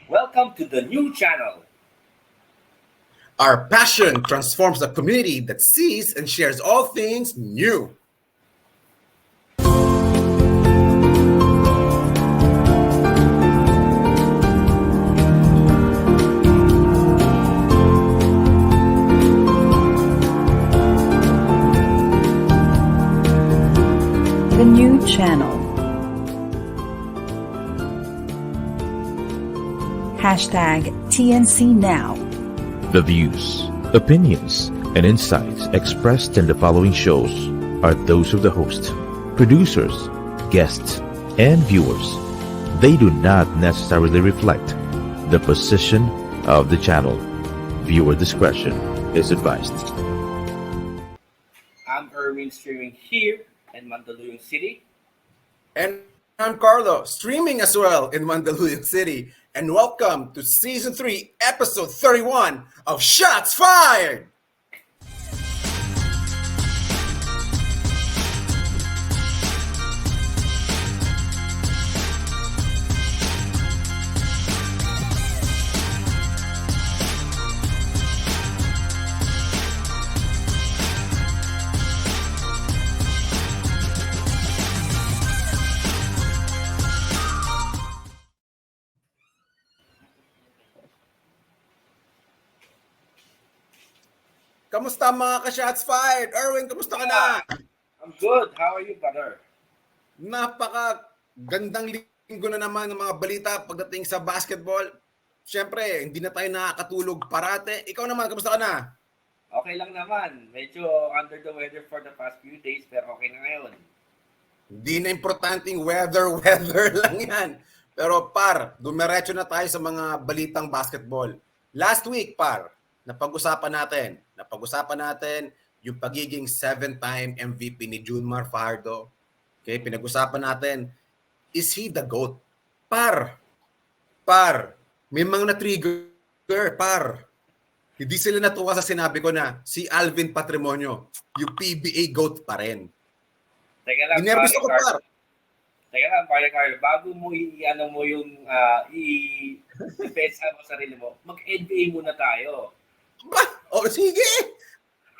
Welcome to the new channel. Our passion transforms a community that sees and shares all things new. The new channel. Hashtag TNC Now. The views, opinions, and insights expressed in the following shows are those of the host, producers, guests, and viewers. They do not necessarily reflect the position of the channel. Viewer discretion is advised. I'm Erwin streaming here in Mandaluyong City. And I'm Carlo, streaming as well in Mandaluyong City. And welcome to Season 3, Episode 31 of Shots Fired! Kamusta mga ka-Shots Fired? Erwin, kamusta ka na? I'm good. How are you, brother? Napaka-gandang linggo na naman ng mga balita pagdating sa basketball. Siyempre, hindi na tayo nakakatulog parate. Ikaw naman, kamusta ka na? Okay lang naman. Medyo under the weather for the past few days, pero okay na ngayon. Hindi na importanteng weather lang yan. Pero par, dumiretso na tayo sa mga balitang basketball. Last week, par, napag-usapan natin yung pagiging 7-time MVP ni Junmar Fajardo. Okay, pinag-usapan natin, is he the GOAT? Par, may mga na-trigger, par. Hindi sila natuwa sa sinabi ko na si Alvin Patrimonio, yung PBA GOAT pa rin. Teka lang, Ginervous ako, par. Teka lang, Carlo, bago mo i-ano mo yung i-defensa mo sarili mo, mag-NBA muna tayo. O sige!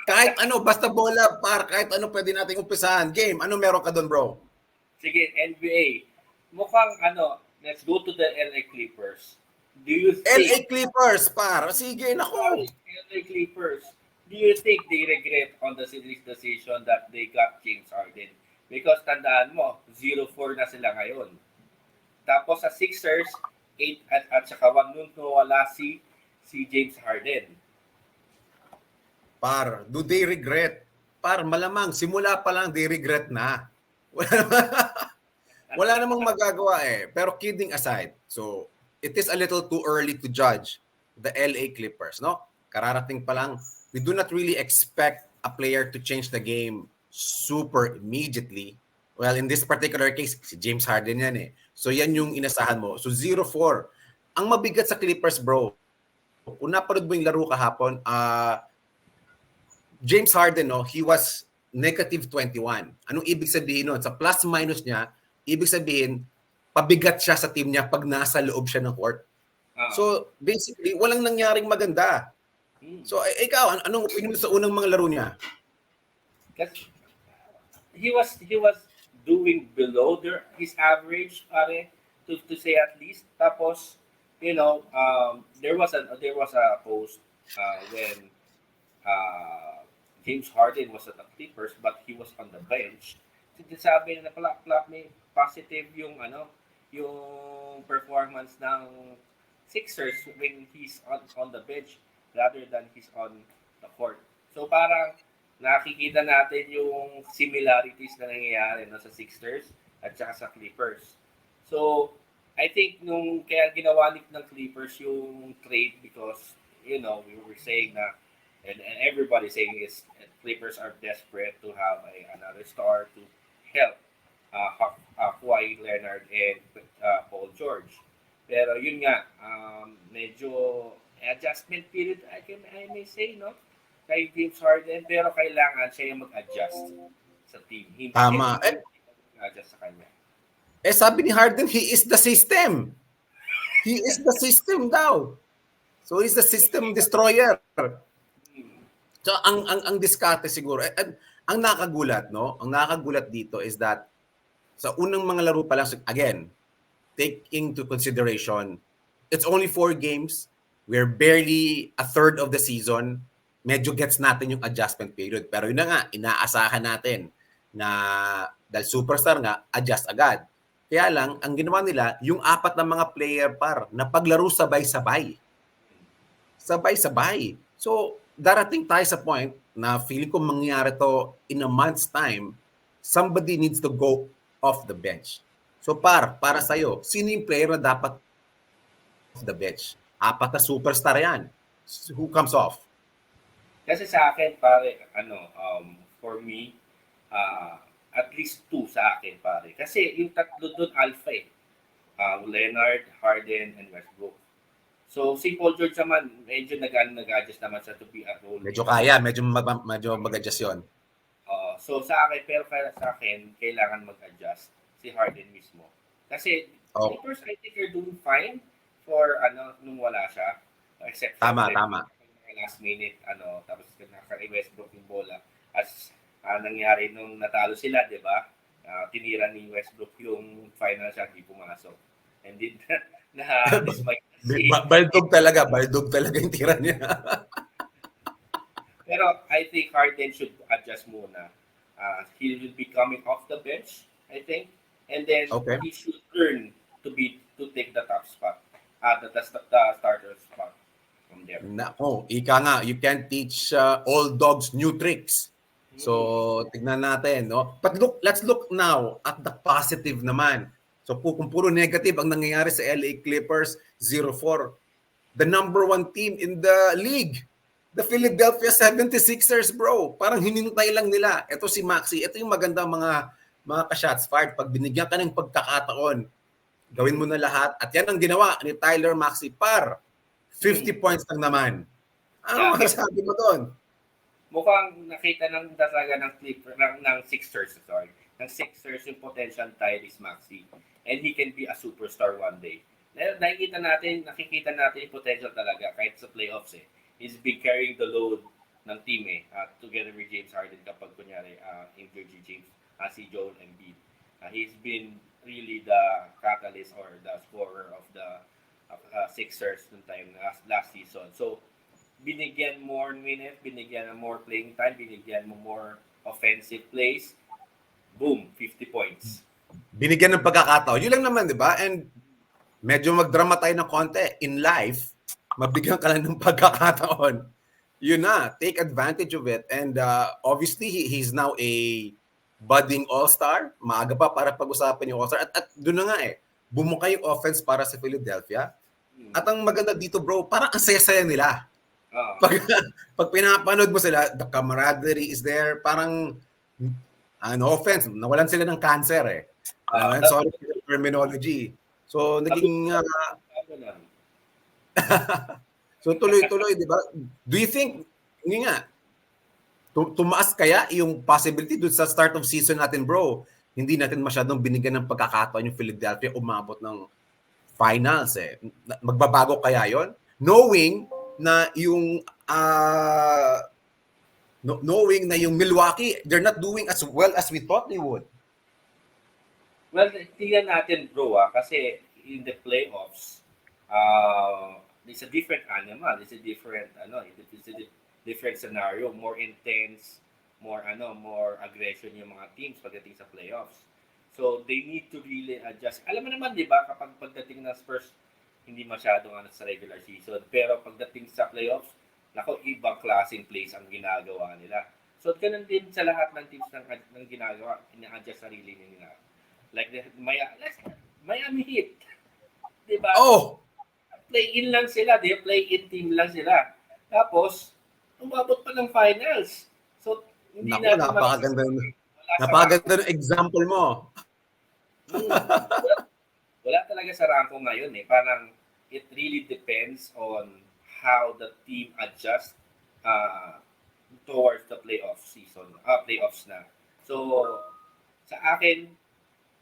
Kahit ano, basta bola, par, kahit ano pwede nating umpisahan. Game, ano meron ka doon, bro? Sige, NBA. Mukhang let's go to the LA Clippers. Do you think... LA Clippers, par. Sige, nako. LA Clippers. Do you think they regret on the series decision that they got James Harden? Because tandaan mo, 0-4 na sila ngayon. Tapos sa Sixers, 8 at saka 1 nung wala si James Harden. Par, do they regret? Par, malamang, simula pa lang, they regret na. Wala namang magagawa eh. Pero kidding aside, so it is a little too early to judge the LA Clippers, no? Kararating pa lang, we do not really expect a player to change the game super immediately. Well, in this particular case, si James Harden yan eh. So yan yung inasahan mo. So 0-4. Ang mabigat sa Clippers, bro, kung napanood mo yung laro kahapon, James Harden, no, he was -21. Anong ibig sabihin nun? Sa plus-minus niya, ibig sabihin, pabigat siya sa team niya pag nasa loob siya ng court. So, basically, walang nangyaring maganda. So, ikaw, anong opinion sa unang mga laro niya? He was doing below his average, to say at least. Tapos, there was a post when James Harden was at the Clippers, but he was on the bench. Sabi na plap may positive yung performance ng Sixers when he's on the bench rather than he's on the court. So parang nakikita natin yung similarities na nangyayari sa Sixers at saka sa Clippers. So I think kaya ginawa ng Clippers yung trade because we were saying na and everybody saying is Clippers are desperate to have another star to help Kawhi Leonard and Paul George. Pero yun nga, medyo adjustment period, I may say, no? Kay James Harden, pero kailangan siya yung mag-adjust sa team. Hindi Tama. Mag-adjust sa kanya. Sabi ni Harden, he is the system. He is the system daw. So he's the system destroyer. So ang diskarte siguro, ang nakagulat, no? Ang nakagulat dito is that sa unang mga laro pa lang, again, take into consideration, it's only 4 games. We're barely a third of the season. Medyo gets natin yung adjustment period. Pero yun na nga, inaasahan natin na dahil superstar nga, adjust agad. Kaya lang, ang ginawa nila, yung 4 na mga player na paglaro sabay-sabay. Sabay-sabay. So, darating tayo sa point na feeling ko mangyayari to in a month's time, somebody needs to go off the bench. So, para sa'yo, sino yung player na dapat off the bench? 4 na superstar yan. Who comes off? Kasi sa akin, pare, for me, at least 2 sa akin, pare. Kasi yung tatlo doon, alpha eh. Leonard, Harden, and Westbrook. So, si Paul George naman, medyo nag-adjust naman sa to be a role. Medyo kaya, medyo mag-adjust yun. So, sa akin, kailangan mag-adjust si Harden mismo. Kasi, Clippers, I think you're doing fine for, nung wala siya. Except Tama. Last minute, tapos naka-Westbrook yung bola. As nangyari nung natalo sila, di ba? Tinira ni Westbrook yung final shot, di pumasok. And then, na-dismiss si... Baldog talaga yung tira niya. Pero I think Harden should adjust muna. He will be coming off the bench, I think. And then he should learn to take the top spot. The starter spot from there. Nako, ika nga, you can't teach old dogs new tricks. So, tignan natin, no? But let's look now at the positive naman. So, kung puro negative ang nangyayari sa LA Clippers, 0-4. The number 1 team in the league, the Philadelphia 76ers, bro. Parang hinintay lang nila. Ito si Maxi. Ito yung magandang mga ka-shots fired. Pag binigyan ka ng pagkakataon, gawin mo na lahat. At yan ang ginawa ni Tyler Maxi. 50 points lang naman. Ano masasabi mo doon? Mukhang nakita ng talaga ng Sixers, ng Sixers yung potential Tyrese Maxey. And he can be a superstar one day. Nakikita natin yung potential talaga kahit sa playoffs eh. He's been carrying the load ng team together with James Harden kapag kunyari injured James, si Joel Embiid. He's been really the catalyst or the scorer of the Sixers noong time last season. So, binigyan more minutes, binigyan more playing time, binigyan mo more offensive plays. Boom, 50 points. Binigyan ng pagkakataon. Yun lang naman, di ba? And medyo magdrama tayo ng konti. In life, mabigyan ka lang ng pagkakataon. Yun na, take advantage of it. And obviously, he's now a budding all-star. Maaga pa para pag-usapan yung all-star. At doon na nga bumuka yung offense para sa Philadelphia. At ang maganda dito, bro, parang ang saya-saya nila. Pag pinapanood mo sila, the camaraderie is there. Parang, offense, nawalan sila ng cancer sorry for the terminology. So, naging... so, tuloy-tuloy, di ba? Do you think, tumaas kaya yung possibility doon sa start of season natin, bro? Hindi natin masyadong binigyan ng pagkakataon yung Philadelphia umabot ng finals Magbabago kaya yon? Knowing na yung Milwaukee, they're not doing as well as we thought they would. Well, tingnan natin, bro, kasi in the playoffs, it's a different animal. It's a different, different scenario. More intense, more aggression yung mga teams pagdating sa playoffs. So, they need to really adjust. Alam mo naman, di ba, kapag pagdating ng Spurs, hindi masyadong sa regular season. Pero pagdating sa playoffs, ibang klaseng plays ang ginagawa nila. So, ganun din sa lahat ng teams ng ginagawa, ina-adjust sarili nila. Like Miami Heat. Diba? Play-in lang sila. Play-in team lang sila. Tapos, umabot pa ng finals. So, hindi napakaganda ng example mo. Wala talaga sa ranko ngayon Parang, it really depends on how the team adjusts towards the playoffs na. So, sa akin,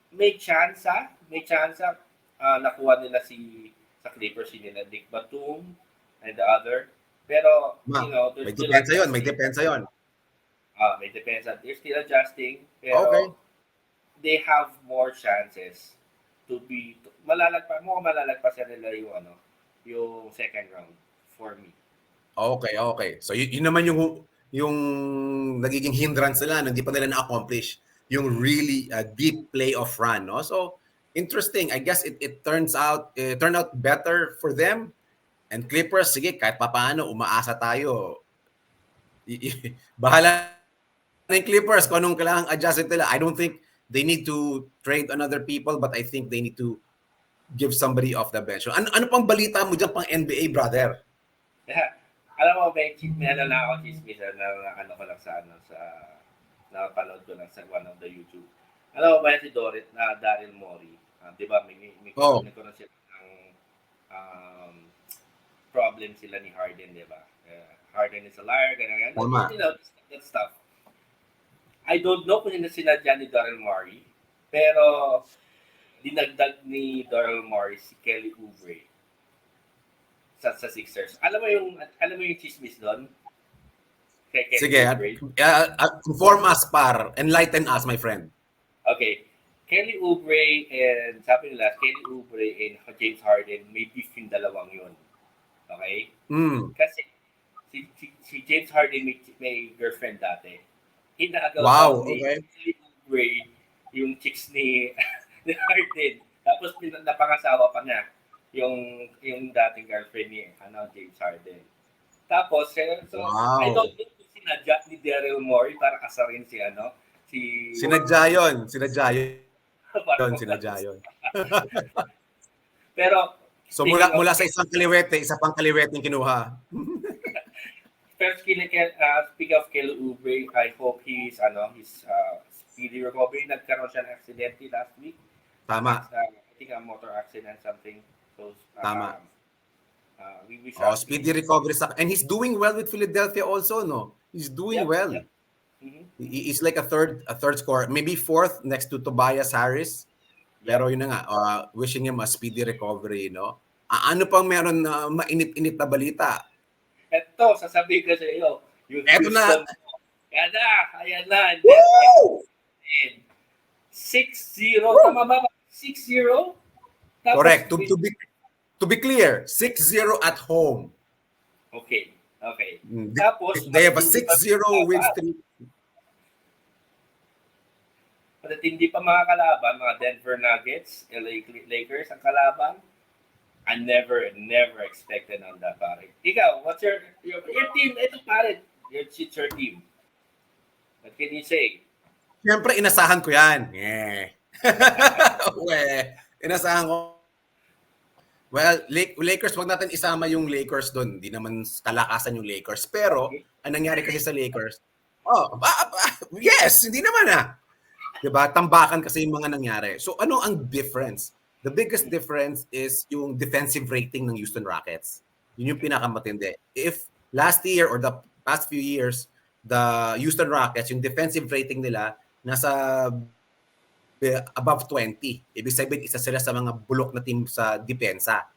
may chance nakuha nila si Sa Clippers, hindi na Nick Batum and the other. Pero, you know, they're May still depensa yun, may adjusting. depensa yun. May depensa. They're still adjusting. Okay. Pero, they have more chances to be, malalagpasan nila yung, yung second round for me. Okay. So yun naman yung nagiging hindrance nila, hindi pa nila na-accomplish yung really deep playoff run, no? So interesting. I guess it turned out better for them. And Clippers, sige, kahit papaano umaasa tayo. Bahala na yung Clippers kung anong kailangang adjust nila. I don't think they need to trade on other people, but I think they need to give somebody off the bench. So, ano pang balita mo dyan pang NBA, brother? Alam mo, may ano na ako chismis na ano ko lang sa napanood ko lang sa one of the YouTube. Alam mo ba si Daryl Morey? Di ba, may nagkaroon sila ng problem sila ni Harden, di ba? Harden is a liar, ganyan. You know, that stuff. I don't know kung sinadya ni Daryl Morey, pero dinagdag ni Daryl Morey si Kelly Oubre sa Sixers. Alam mo yung chismis doon? Sige, inform us, par. Enlighten us, my friend. Okay. Kelly Oubre and sabi nila, Kelly Oubre and James Harden may beef yung dalawang yun. Okay? Kasi si James Harden may girlfriend dati. Inagaw ni Kelly Oubre yung chicks ni Harden. Tapos napangasawa pa niya yung dating girlfriend ni James Harden. Tapos I don't think sinadya ni Daryl Morey para asarin sinadya yun. Pero so mula sa isang kaliwete, isa pang kaliweteng kinuha. Pero speak of Kelly Oubre, I hope he's speedy recovery. Nagkaroon siya ng accident last week. Tama. I think a motor accident something. So tama. We wish speedy recovery and he's doing well with Philadelphia also, no? He's doing well. Yeah. Mm-hmm. He's like a third scorer, maybe fourth next to Tobias Harris. Pero yun na nga, wishing him a speedy recovery, no? Ano pang meron na mainit-init na balita? Ito, sasabihin ko sa iyo. Eto na. Ayan na. Woo! 6-0. Tama ba? 6-0? Correct. To be clear, 6-0 at home. Okay. Tapos, they have a 6-0 win streak. At hindi pa mga kalaban, mga Denver Nuggets, LA Lakers ang kalaban, I never expected on that, pare. Ikaw, what's your team? Ito, pare. It's your team. What can you say? Siyempre, inasahan ko yan. Yeah. Inasahan ko. Well, Lakers, wag natin isama yung Lakers doon. Hindi naman kalakasan yung Lakers. Pero, ang nangyari kasi sa Lakers, yes, hindi naman diba? Tambakan kasi yung mga nangyari. So, ano ang difference? The biggest difference is yung defensive rating ng Houston Rockets. Yun yung pinakamatindi. If last year or the past few years, the Houston Rockets, yung defensive rating nila, nasa above 20. Ibig sabihin, isa sila sa mga bulok na team sa depensa.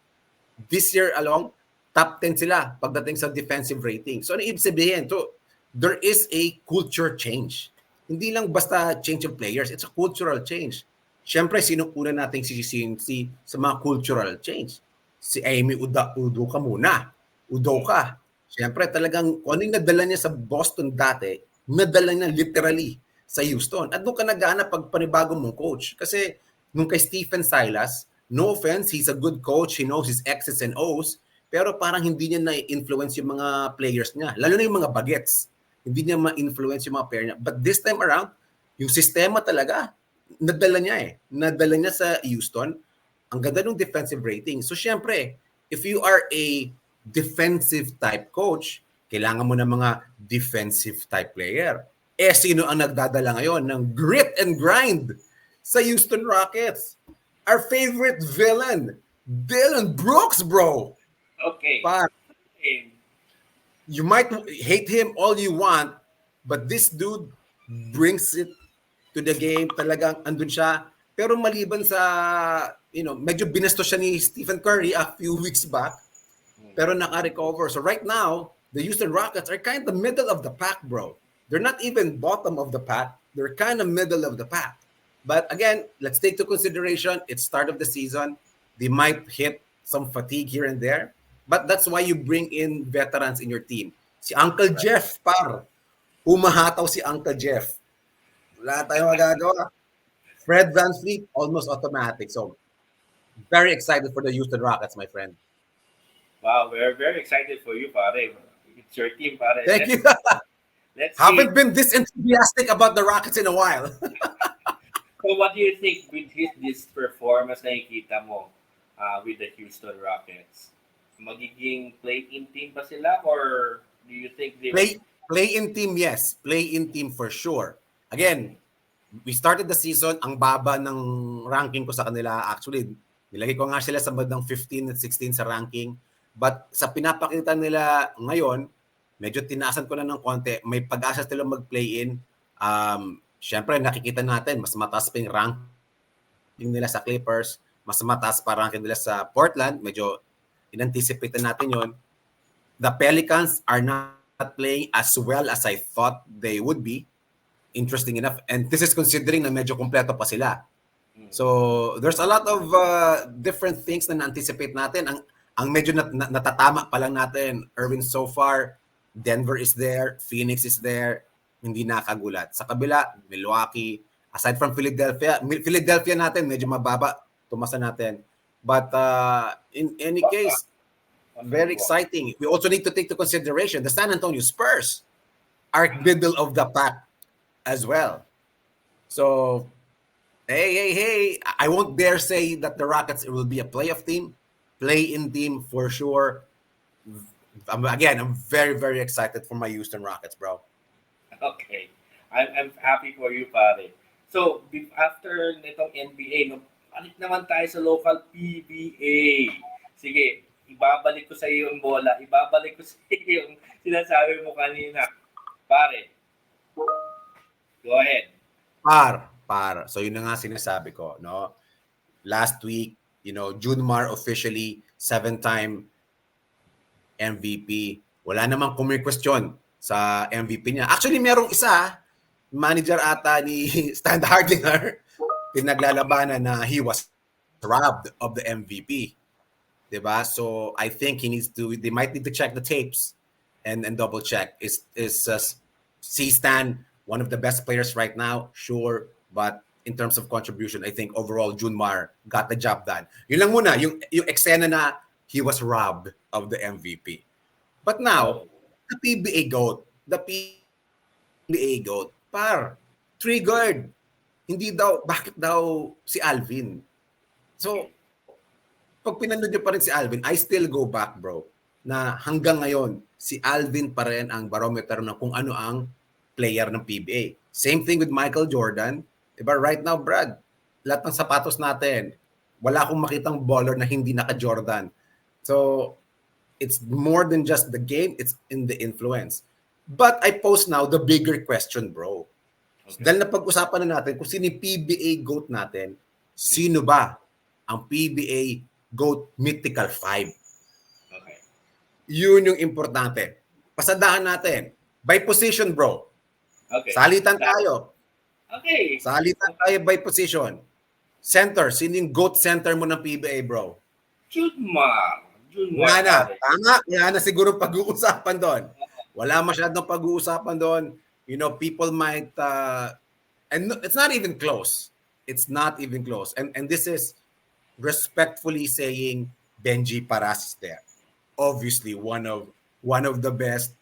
This year along, top 10 sila pagdating sa defensive rating. So, ano ibig sabihin? So, there is a culture change. Hindi lang basta change of players. It's a cultural change. Siyempre, sino una nating sisisi sa mga cultural change? Si Amy Udoka muna. Udoka. Siyempre, talagang kung ano yung nadala niya sa Boston dati, nadala niya literally sa Houston. At doon ka naghahanap pag panibago mong coach. Kasi nung kay Stephen Silas, no offense, he's a good coach. He knows his X's and O's. Pero parang hindi niya na-influence yung mga players niya. Lalo na yung mga bagets. Hindi niya ma-influence yung mga player niya. But this time around, yung sistema talaga, nadala niya Nadala niya sa Houston. Ang ganda ng defensive rating. So, syempre, if you are a defensive type coach, kailangan mo ng mga defensive type player. Sino ang nagdadala ngayon ng grit and grind sa Houston Rockets? Our favorite villain, Dylan Brooks, bro. Okay. You might hate him all you want, but this dude brings it to the game. Talagang andun siya. Pero maliban sa, medyo binastos siya ni Stephen Curry a few weeks back, pero naka-recover. So right now, the Houston Rockets are kind of middle of the pack, bro. They're not even bottom of the pack. They're kind of middle of the pack. But again, let's take to consideration, it's start of the season. They might hit some fatigue here and there. But that's why you bring in veterans in your team. Si Uncle Jeff, par. Humahataw si Uncle Jeff. Wala tayong magagawa. Fred VanVleet, almost automatic. So, very excited for the Houston Rockets, my friend. Wow, we're very excited for you, pare. It's your team, pare. Thank you. Let's Haven't see. been this enthusiastic about the Rockets in a while. So what do you think with this performance na nakikita mo with the Houston Rockets? Magiging play-in team ba sila or do you think they Play-in team, yes. Play-in team for sure. Again, we started the season, ang baba ng ranking ko sa kanila. Actually, nilagay ko nga sila sa bandang 15 at 16 sa ranking. But sa pinapakita nila ngayon, medyo tinaasan ko na ng konti. May pag-asa sila mag-play-in. Siyempre, nakikita natin, mas mataas pa yung ranking nila sa Clippers. Mas mataas pa ranking nila sa Portland. Medyo in-anticipate natin yon. The Pelicans are not playing as well as I thought they would be. Interesting enough. And this is considering na medyo kompleto pa sila. So, there's a lot of different things na na-anticipate natin. Ang medyo natatama pa lang natin, Erwin, so far, Denver is there, Phoenix is there, hindi nakagulat. Sa kabila, Milwaukee, aside from Philadelphia natin, medyo mababa, tumasa natin. But in any case, very exciting. We also need to take into consideration the San Antonio Spurs are middle of the pack as well. So, hey, I won't dare say that the Rockets will be a playoff team, play-in team for sure. I'm very, very excited for my Houston Rockets, bro. Okay. I'm happy for you, pare. So, after nitong NBA, palit naman tayo sa local PBA. Sige, ibabalik ko sa iyo yung bola. Ibabalik ko sa iyo yung sinasabi mo kanina. Pare, go ahead. Par. So, yun na nga sinasabi ko, no? Last week, Junmar officially 7-time MVP. Wala namang question sa MVP niya. Actually, merong isa, manager ata ni Stan Hardinger, pinaglalabanan na he was robbed of the MVP. Diba? So, I think they might need to check the tapes and double check. Is Stan one of the best players right now? Sure. But in terms of contribution, I think overall Junmar got the job done. Yun lang muna, yung eksena na he was robbed of the MVP. But now, the PBA GOAT, triggered. Bakit daw si Alvin? So, pag pinanood niyo pa rin si Alvin, I still go back, bro, na hanggang ngayon, si Alvin pa rin ang barometer ng kung ano ang player ng PBA. Same thing with Michael Jordan. Diba, right now, Brad, lahat ng sapatos natin, wala akong makitang baller na hindi naka-Jordan. So, it's more than just the game, it's in the influence. But I pose now the bigger question, bro. Okay. Dahil napag-usapan na natin kung sino yung PBA GOAT natin, sino ba ang PBA GOAT Mythical 5? Okay. Yun yung importante. Pasadahan natin. By position, bro. Okay. Salitan tayo. Okay. Salitan tayo by position. Center. Sino yung GOAT center mo ng PBA, bro? Junmar. Tama. Wala na siguro pag-uusapan doon. Wala masyadong pag-uusapan doon. People might... and it's not even close. It's not even close. And this is respectfully saying Benji Paras is there. Obviously, one of the best.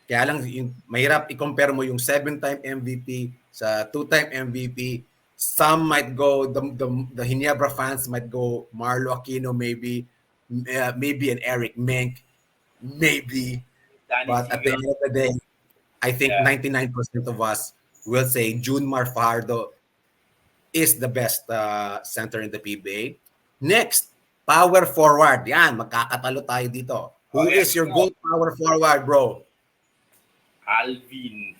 Kaya lang, mahirap i-compare mo yung 7-time MVP sa 2-time MVP. Some might go, the Ginebra fans might go Marlo Aquino, maybe an Eric Mink, maybe. But at the end of the day, I think 99% of us will say Junmar Fajardo is the best center in the PBA. Next, power forward. Yan, magkakatalo tayo dito. Who is your GOAT power forward, bro? Alvin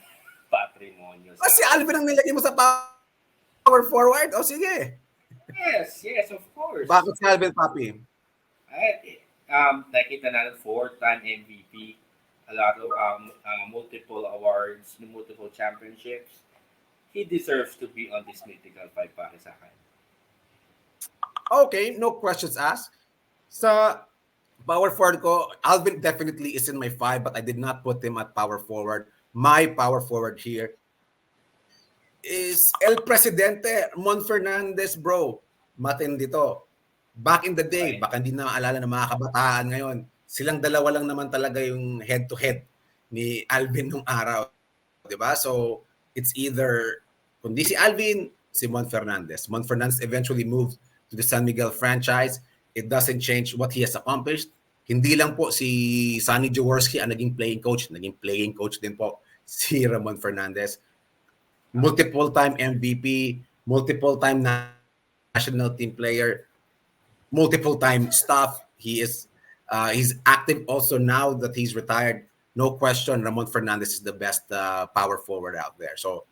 Patrimonio. Si Alvin ang nilagay mo sa power forward? O sige. Yes, of course. Bakit si Alvin, Papi? Nakita natin 4-time MVP, a lot of multiple awards, multiple championships. He deserves to be on this mythical five para sa akin. Okay, no questions asked. Sa power forward ko, Alvin definitely is in my 5, but I did not put him at power forward. My power forward here is El Presidente, Mon Fernandez, bro. Matindi to. Back in the day, Right. baka hindi na maalala ng mga kabataan ngayon, silang dalawa lang naman talaga yung head-to-head ni Alvin nung araw. Diba? So, it's either, kundi si Alvin, si Mon Fernandez. Mon Fernandez eventually moved to the San Miguel franchise. It doesn't change what he has accomplished. Hindi lang po si Sonny Jaworski ang naging playing coach. Naging playing coach din po si Ramon Fernandez. Multiple-time MVP, multiple-time national team player, multiple-time staff. He's active also now that he's retired. No question, Ramon Fernandez is the best power forward out there. So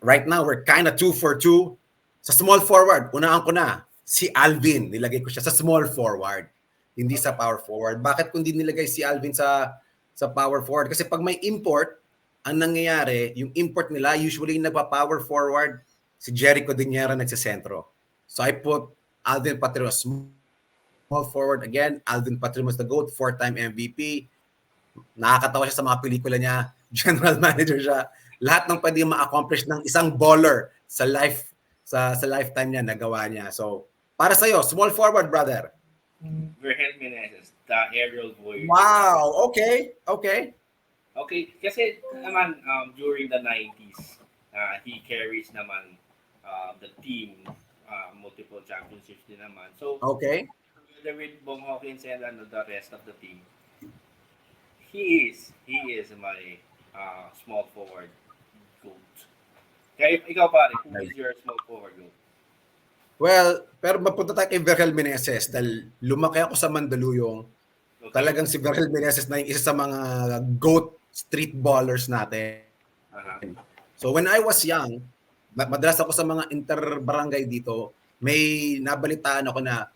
right now we're kind of 2 for 2. Sa small forward, unaan ko na si Alvin. Nilagay ko siya sa small forward, hindi sa power forward. Bakit kundi nilagay si Alvin sa power forward? Kasi pag may import, ang nangyayari, yung import nila, usually nagpa-power forward, si Jericho Diniera nagsisentro. So I put Alvin Patrimos small forward again. Alvin Patrimos the GOAT, 4-time MVP. Nakakatawa siya sa mga pelikula niya. General manager siya. Lahat ng pwede ma-accomplish ng isang baller sa lifetime niya, nagawa niya. So, para sa'yo, small forward, brother. Virgil Meneses, the aerial warrior. Wow, okay. Okay, kasi naman during the 90s, he carries naman the team, multiple championships din naman. So, Okay. together with Bong Hawkins and the rest of the team, he is my small forward GOAT. Kaya ikaw pare, who is your small forward GOAT? Well, pero mapunta tayo kay Virgil Meneses dahil lumaki ako sa Mandaluyong. Okay. Talagang si Virgil Meneses na yung isa sa mga GOAT street ballers natin. Uh-huh. So when I was young, madalas ako sa mga inter-barangay dito, may nabalitaan ako na,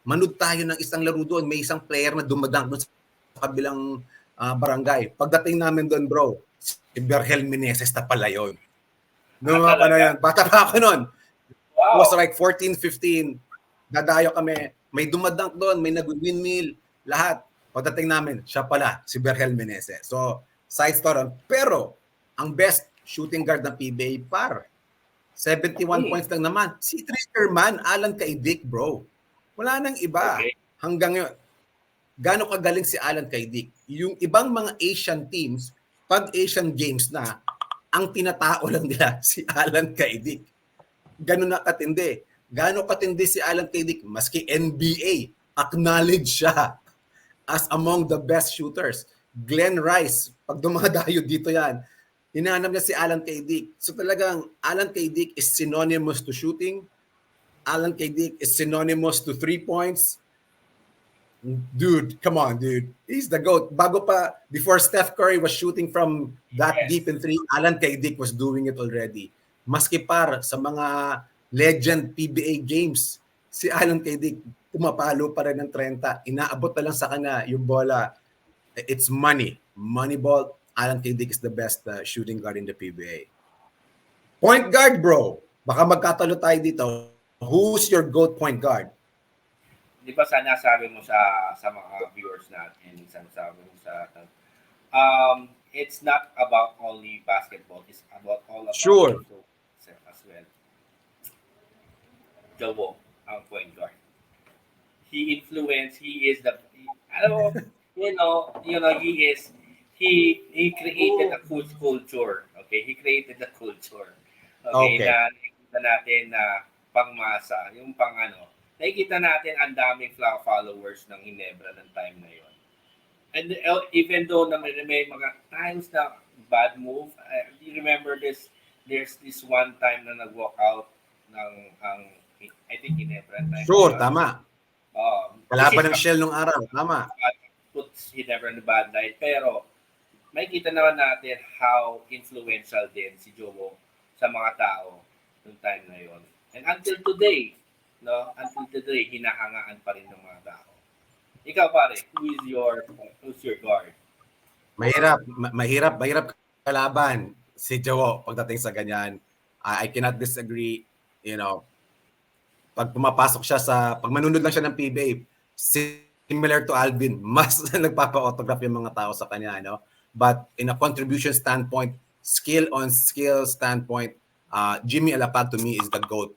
manood tayo ng isang laro doon. May isang player na dumadang doon sa kabilang barangay. Pagdating namin doon, bro, si Virgil Meneses na pala yun. Noong mga yan, bata pa ako noon. Wow. It was like 14, 15. Dadayo kami. May dumadunk doon, may nag-windmill, lahat. Pagdating namin, siya pala, si Virgil Meneses. So, side story. Pero, ang best shooting guard ng PBA, 71 points lang naman. Si Triggerman, Alan Kaidik, bro. Wala nang iba. Okay. Hanggang yun. Gano'ng kagaling si Alan Kaidik. Yung ibang mga Asian teams, pag Asian Games na, ang tinatao lang nila si Alan Kaidik. Gano'n na katindi. Gano'n katindi si Alan Kaidik, maski NBA, acknowledge siya as among the best shooters. Glenn Rice, pag dumadayo dito yan, hinahanap niya si Alan Kaidik. So talagang Alan Kaidik is synonymous to shooting. Alan Kaidik is synonymous to 3 points. Dude, come on, dude. He's the GOAT. Bago pa, before Steph Curry was shooting from that deep in 3, Alan Kaidik was doing it already. Maski sa mga legend PBA games, si Alan Kaidik pumapalo pa rin ng 30. Inaabot na lang sa kanya yung bola. It's money. Moneyball. Alan Kaidik is the best shooting guard in the PBA. Point guard, bro. Baka magkatalo tayo dito. Who's your GOAT point guard? Di ba sana sabi mo sa mga viewers natin, sabi mo sa it's not about only basketball, it's about all about Sure. as well. Jowo, ang point guard. He is the he created a cool culture. Okay, he created the culture. Okay. Na nakikita natin na pangmasa, yung nakikita natin ang daming followers ng Ginebra ng time na yon. And even though na may mga times na bad move, you remember this? There's this one time na nag-walk out ng I think Ginebra time. Sure, tama. Kalaban ng Shell nung araw, tama. Puts Ginebra in the bad light. Pero makikita naman natin how influential din si Jowo sa mga tao noong time na yon. And until today, no, until today, hinahangaan pa rin ng mga tao. Ikaw pare, who's your guard? Mahirap kalaban si Jowo pagdating sa ganyan. I cannot disagree, you know, pag pumapasok siya pag manunod lang siya ng PBA, similar to Alvin, mas nagpapa-autograph yung mga tao sa kanya, no? But in a contribution standpoint, skill standpoint, Jimmy Alapag to me is the GOAT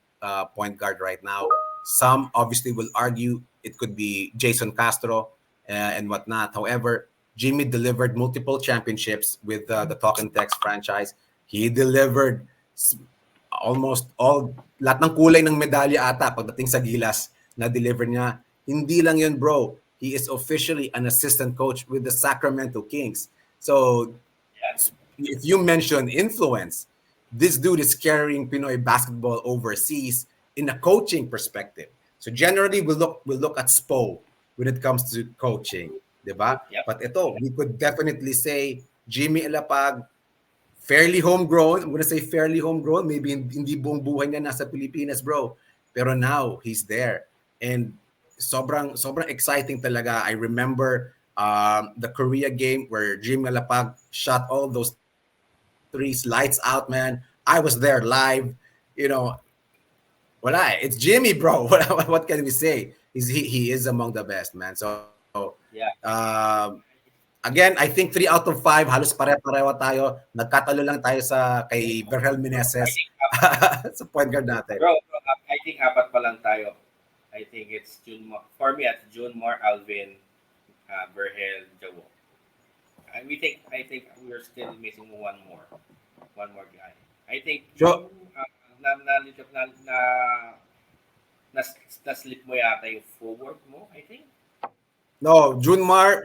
point guard right now. Some obviously will argue it could be Jason Castro and whatnot. However, Jimmy delivered multiple championships with the Talk and Text franchise. He delivered almost lahat ng kulay ng medalya ata pagdating sa Gilas na deliver niya. Hindi lang yun, bro. He is officially an assistant coach with the Sacramento Kings. So, if you mention influence, this dude is carrying Pinoy basketball overseas in a coaching perspective. So generally, we'll look at Spo when it comes to coaching, diba? Yep. But ito, we could definitely say Jimmy Alapag, fairly homegrown. I'm gonna say fairly homegrown. Maybe hindi buong buhay niya nasa Pilipinas, bro. Pero now, he's there. And sobrang exciting talaga. I remember the Korea game where Jimmy Alapag shot all those threes, lights out, man. I was there live. You know, it's Jimmy, bro. What can we say? He is among the best, man. So, again, I think 3 out of 5, halos pare-pareho tayo. Nagkatalo lang tayo kay Erwin Manansala sa point guard natin. Bro, I think apat pa lang tayo. I think it's for me, it's Junmar, Alvin, Verhel, Jawo. I think we're still missing one more guy. I think na-slip mo yata yung forward mo, I think. No, Junmar,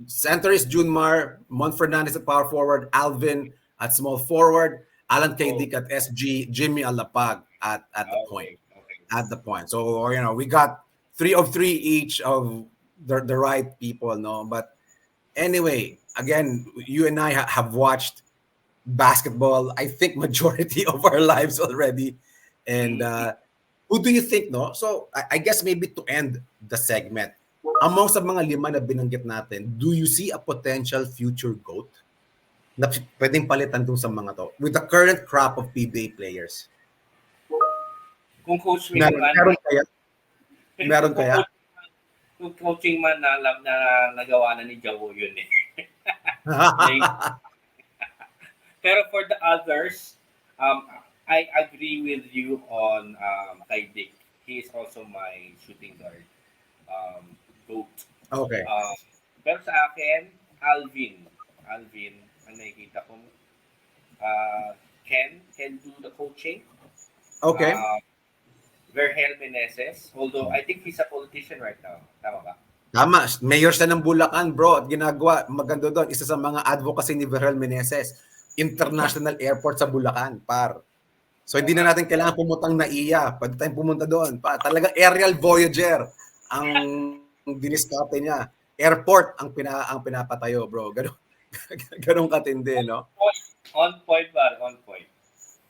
center is Junmar, Mon Fernandez at power forward, Alvin at small forward, Alan K. at SG, Jimmy Alapag at the point. Okay. At the point. So, you know, we got 3 of 3 each of the right people, no? But anyway, again, you and I have watched basketball, I think, majority of our lives already. And who do you think, no? So, I guess maybe to end the segment, among sa mga 5 na binanggit natin, do you see a potential future GOAT na pwedeng palitan dun sa mga to with the current crop of PBA players? Kung coach mo meron kaya? Kung coaching man na nagawa na ni Jawo yun eh. Pero for the others, I agree with you on kay Dick. He is also my shooting guard. GOAT. Okay. Pero sa akin, Alvin, ang nakikita ko, can do the coaching. Okay. Verhel Meneses, although I think he's a politician right now. Tama ba? Tama. Mayor siya ng Bulacan, bro. At ginagawa, maganda doon, isa sa mga advocacy ni Erwin Manansala, International Airport sa Bulacan, par. So hindi na natin kailangan pumutang na iya. Pwede tayong pumunta doon. Talagang aerial voyager ang diniskarte niya. Airport ang pinapatayo, bro. Ganun katindi, no? On point.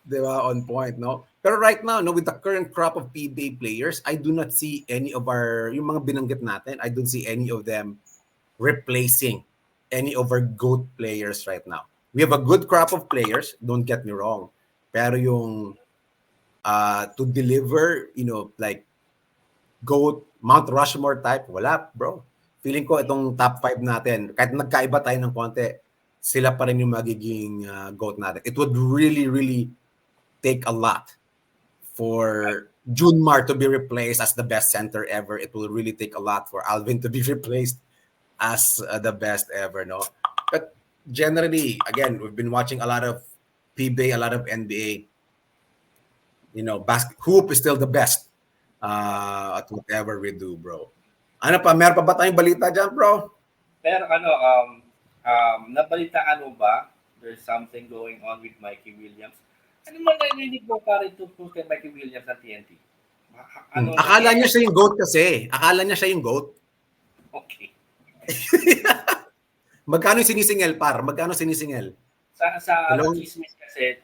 Diba? On point, no? Pero right now, no, with the current crop of PBA players, I do not see any of yung mga binanggit natin, I don't see any of them replacing any of our GOAT players right now. We have a good crop of players, don't get me wrong. Pero yung to deliver, you know, like GOAT, Mount Rushmore type, wala, bro. Feeling ko itong top 5 natin, kahit nagkaiba tayo ng konti, sila pa rin yung magiging GOAT natin. It would really, really take a lot for Junmar to be replaced as the best center ever. It will really take a lot for Alvin to be replaced as the best ever, no? But generally, again, we've been watching a lot of PBA, a lot of NBA. You know, hoop is still the best at whatever we do, bro. Ano pa? Meron pa ba tayong balita dyan, bro? Pero nabalitaan mo ba? There's something going on with Mikey Williams. Ano man narinig mo pa rin tungkol kay Mikey Williams ng TNT? Akala niya siya yung GOAT kasi. Akala niya siya yung GOAT. Okay. Magkano yung sinisingel, par? Magkano sinisingel? Sa chismis kasi,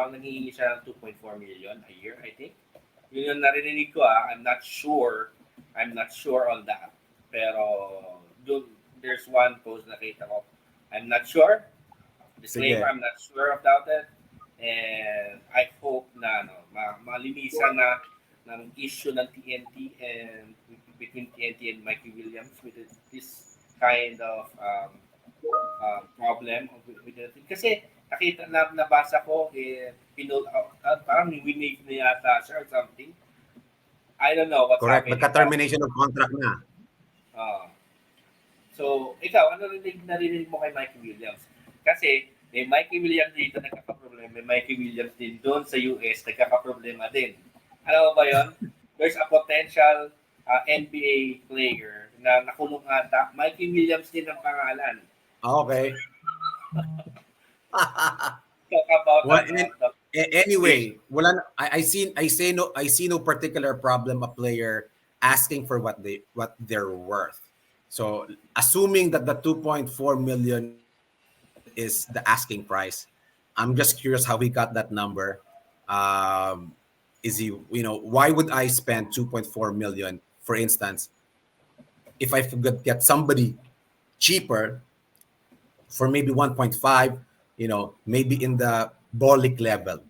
nangihingi siya ng 2.4 million a year, I think. Yun yung narinig ko I'm not sure on that. Pero there's one post na kita ko. I'm not sure. Disclaimer, Sige. I'm not sure about it. And I hope na malinisan na ng issue ng TNT and between TNT and Mikey Williams with this kind of problem with it. Kasi nabasa ko pinull out, parang winave na yata siya or something. I don't know what's Correct. happening. Nagka-termination of contract na. So, ikaw, ano narinig mo kay Mikey Williams? Kasi may Mikey Williams dito nagkakaproblema, may Mikey Williams din doon sa US nagkakaproblema din. Ano ba yun? There's a potential NBA player na nakulong ata. Mikey Williams din ang pangalan. Okay. Talk about Well, that. Anyway, I see no particular problem a player asking for what they're worth. So assuming that the 2.4 million is the asking price, I'm just curious how he got that number. Is he, why would I spend 2.4 million, for instance, if I could get somebody cheaper for maybe 1.5, maybe in the Bolick level.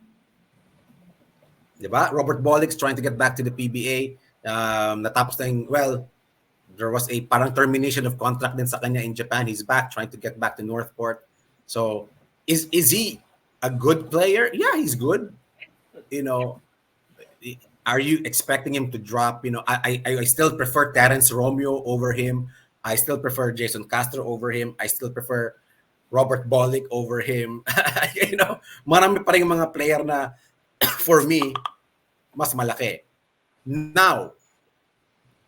Diba? Robert Bolick's trying to get back to the PBA. Natapos na there was a parang termination of contract din sa kanya in Japan. He's back, trying to get back to Northport. So, is he a good player? Yeah, he's good. Are you expecting him to drop? I still prefer Terence Romeo over him. I still prefer Jason Castro over him. I still prefer Robert Bolick over him. Marami pa rin mga player na for me mas malaki. Now,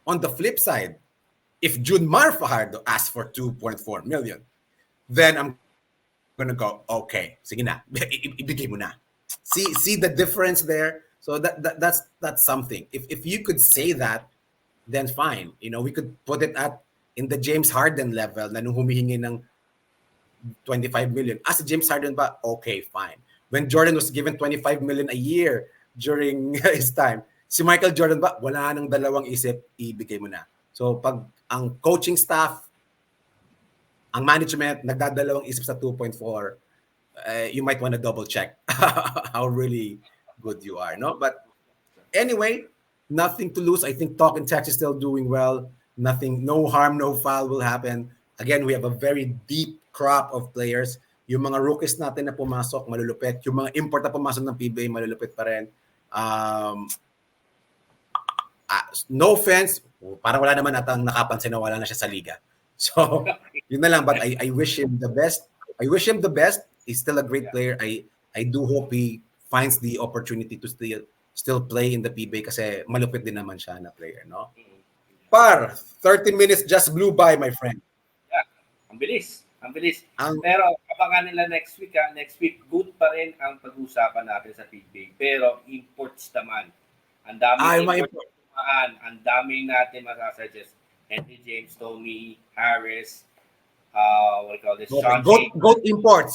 on the flip side, if Junmar Fajardo asks for 2.4 million, then I'm gonna go, okay, sige na, ibigay mo na. See the difference there? So that's something. If you could say that, then fine. We could put it in the James Harden level na nung humihingi ng 25 million. As James Harden ba? Okay, fine. When Jordan was given 25 million a year during his time, si Michael Jordan ba? Wala nang dalawang isip, ibigay mo na. So pag ang coaching staff, ang management, nagdadalawang isip sa 2.4, you might want to double check how really good you are, no? But anyway, nothing to lose. I think Talk and Text is still doing well. No harm, no foul will happen. Again, we have a very deep crop of players. Yung mga rookies natin na pumasok, malulupit. Yung mga import na pumasok ng PBA, malulupit pa rin. No offense, parang wala naman natang nakapansin na wala na siya sa liga. So, yun na lang. But I wish him the best. He's still a great player. I do hope he finds the opportunity to still play in the PBA kasi malupit din naman siya na player, no? Par, 30 minutes just blew by, my friend. Yeah, ang bilis. Pero abangan nila next week. Next week, good pa rin ang pag-uusapan natin sa PBA. Pero imports naman. Ang daming imports naman. Ang daming natin masasuggest. Henry James, Tommy, Harris, what do you call this?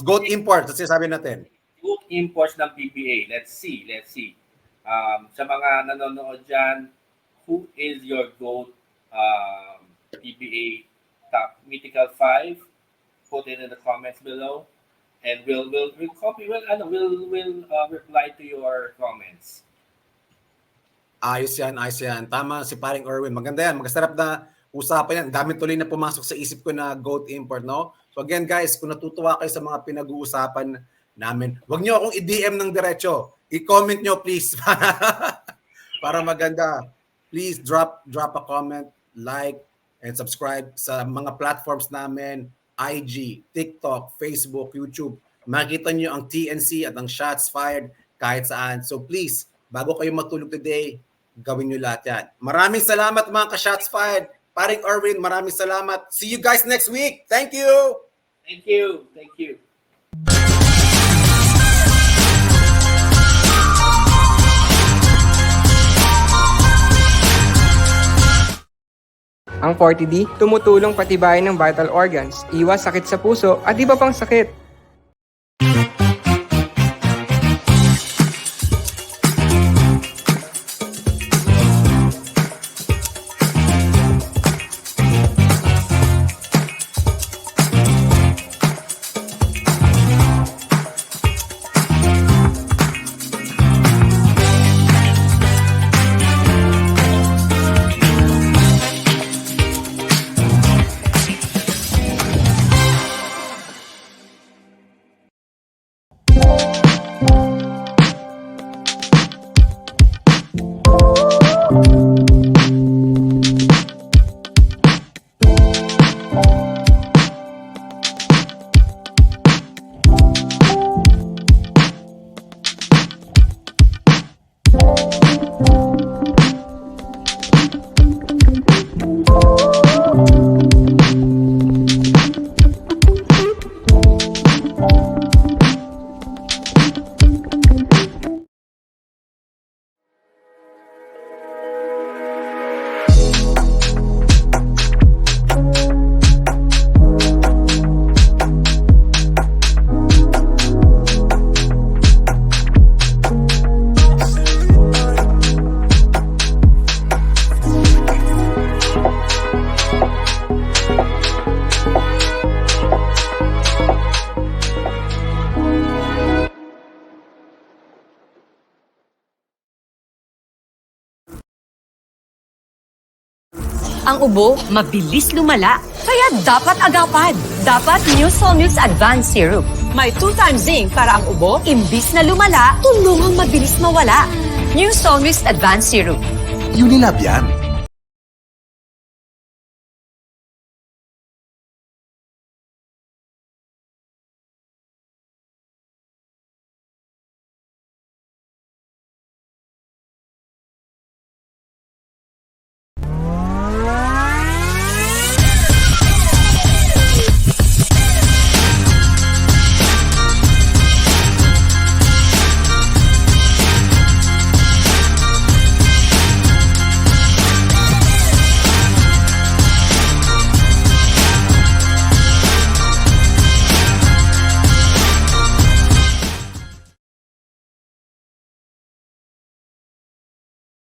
Goat imports. Kasi sabi natin. Goat imports ng PBA. Let's see. Sa mga nanonood dyan, who is your GOAT PBA top mythical 5? Put it in the comments below, and we'll reply to your comments. Ayos yan. Tama si paring Erwin. Maganda yan. Magasarap na usapan yan. Dami tuloy na pumasok sa isip ko na GOAT import, no? So again, guys, kung natutuwa kayo sa mga pinag-uusapan namin, huwag nyo akong i-DM ng diretso. I-comment nyo, please. Para maganda. Please drop a comment, like, and subscribe sa mga platforms namin. IG, TikTok, Facebook, YouTube. Makita nyo ang TNC at ang Shots Fired kahit saan. So please, bago kayo matulog today, gawin nyo lahat yan. Maraming salamat mga ka-Shots Fired. Paring Erwin, maraming salamat. See you guys next week. Thank you. Thank you. Ang 40D, tumutulong patibayin ng vital organs, iwas sakit sa puso at iba pang sakit. Ang ubo, mabilis lumala. Kaya dapat agapan. Dapat New Solmux Advanced Syrup. May 2 times zinc para ang ubo, imbis na lumala, tulungang mabilis mawala. New Solmux Advanced Syrup. Unilab yan.